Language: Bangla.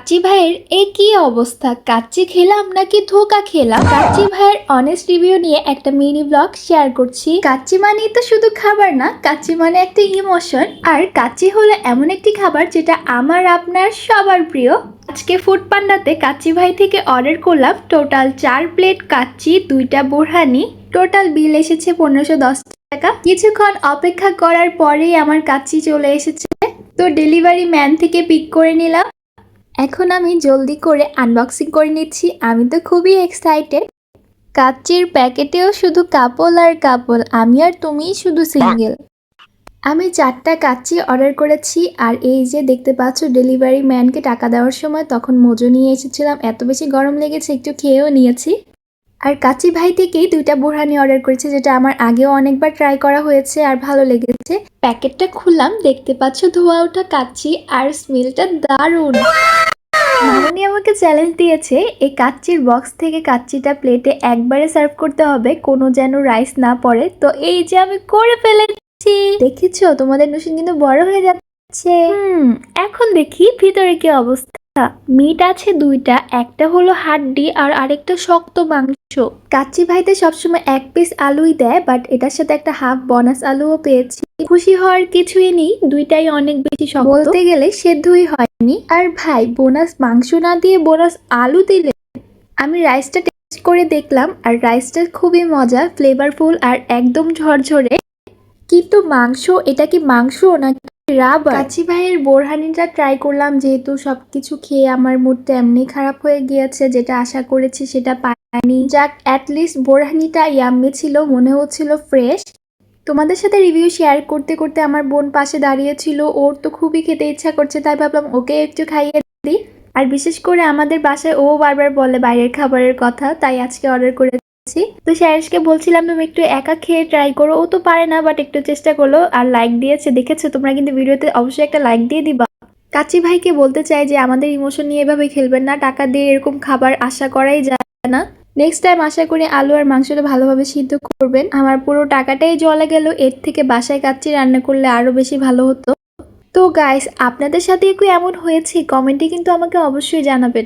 কাচ্চি ভাইয়ের এ কি অবস্থা, কাচ্চি খেলাম নাকি ধোকা খেলাম। কাচ্চি ভাইয়ের অনেস্ট রিভিউ নিয়ে একটা মিনি ব্লগ শেয়ার করছি। কাচ্চি মানে তো শুধু খাবার না, কাচ্চি মানে একটা ইমোশন। আর কাচ্চি হলো এমন একটি খাবার যেটা আমার আপনার সবার প্রিয়। আজকে ফুড পান্ডাতে কাচ্চি ভাই থেকে অর্ডার করলাম টোটাল 4 প্লেট কাচ্চি, 2টা বোরহানি। টোটাল বিল এসেছে 1510 টাকা। কিছুক্ষণ অপেক্ষা করার পরেই আমার কাচ্চি চলে এসেছে। তো ডেলিভারি ম্যান থেকে পিক করে নিলাম। এখন আমি জলদি করে আনবক্সিং করে নিচ্ছি। আমি তো খুবই এক্সাইটেড। কাচ্চির প্যাকেটেও শুধু কাপল আর কাপল, আমি আর তুমিই শুধু সিঙ্গেল। আমি 4টা কাচ্চি অর্ডার করেছি। আর এই যে দেখতে পাচ্ছ, ডেলিভারি ম্যানকে টাকা দেওয়ার সময় তখন মোজো নিয়ে এসেছিলাম, এত বেশি গরম লেগেছে একটু খেয়েও নিয়েছি। আর কাচ্চি ভাই থেকেই 2টা বোরহানি অর্ডার করেছি, যেটা আমার আগেও অনেকবার ট্রাই করা হয়েছে আর ভালো লেগেছে। প্যাকেটটা খুললাম, দেখতে পাচ্ছ ধোয়া ওঠা কাচ্চি আর স্মেলটা দারুণ। মামনি আমাকে চ্যালেঞ্জ দিয়েছে এই কাচ্চির বক্স থেকে কাচ্চিটা প্লেটে একবারে সার্ভ করতে হবে, কোনো যেন রাইস না পড়ে। তো এই যে আমি করে ফেলেছি, দেখেছো তোমাদের নুসিন কিন্তু বড় হয়ে যাচ্ছে। এখন দেখি ভিতরে কি অবস্থা। মিট আছে 2টা, একটা হলো হাড্ডি আর আরেকটা শক্ত মাংস। কাচ্চি ভাইতে সবসময় 1 পিস আলুই দেয়, বাট এটার সাথে একটা হাফ বোনাস আলুও পেয়েছি। খুশি হওয়ার কিছুই নেই, 2টাই অনেক বেশি শক্ত, বলতে গেলে সেদ্ধই হয়নি। আর ভাই বোনাস মাংস না দিয়ে বোনাস আলু দিলে। আমি রাইসটা টেস্ট করে দেখলাম, আর রাইসটা খুবই মজা, ফ্লেভারফুল আর একদম ঝরঝরে। কিন্তু মাংস, এটা কি মাংস নাকি রাবার? কাচ্চি ভাইয়ের বোরহানিটা ট্রাই করলাম, যেহেতু সবকিছু খেয়ে আমার মুডটা এমনি খারাপ হয়ে গিয়েছে, যেটা আশা করেছি সেটা পাইনি। যাক, অ্যাটলিস্ট বোরহানিটা ইয়াম্মি ছিল, মনে হচ্ছিল ফ্রেশ। তোমাদের সাথে রিভিউ শেয়ার করতে করতে আমার বোন পাশে দাঁড়িয়েছিল, ওর তো খুবই খেতে ইচ্ছা করছে, তাই ভাবলাম ওকে একটু খাইয়ে দিই। আর বিশেষ করে আমাদের বাসায় ও বারবার বলে বাইরের খাবারের কথা, তাই আজকে অর্ডার করেছি। তো শ্যারিশকে বলছিলাম তুমি একটু একা খেয়ে ট্রাই করো, ও তো পারে না, বাট একটু চেষ্টা করলো আর লাইক দিয়েছে। দেখেছো তোমরা কিন্তু ভিডিওতে অবশ্যই একটা লাইক দিয়ে দিবা। কাচ্চি ভাইকে বলতে চাই যে আমাদের ইমোশন নিয়ে এভাবে খেলবেন না, টাকা দিয়ে এরকম খাবার আশা করাই যায় না। নেক্সট টাইম আশা করি আলু আর মাংসটা ভালোভাবে সিদ্ধ করবেন। আমার পুরো টাকাটাই জলে গেল, এর থেকে বাসায় কাচ্চি রান্না করলে আরো বেশি ভালো হতো। তো গাইস, আপনাদের সাথে কি এমন হয়েছে কমেন্টে কিন্তু আমাকে অবশ্যই জানাবেন।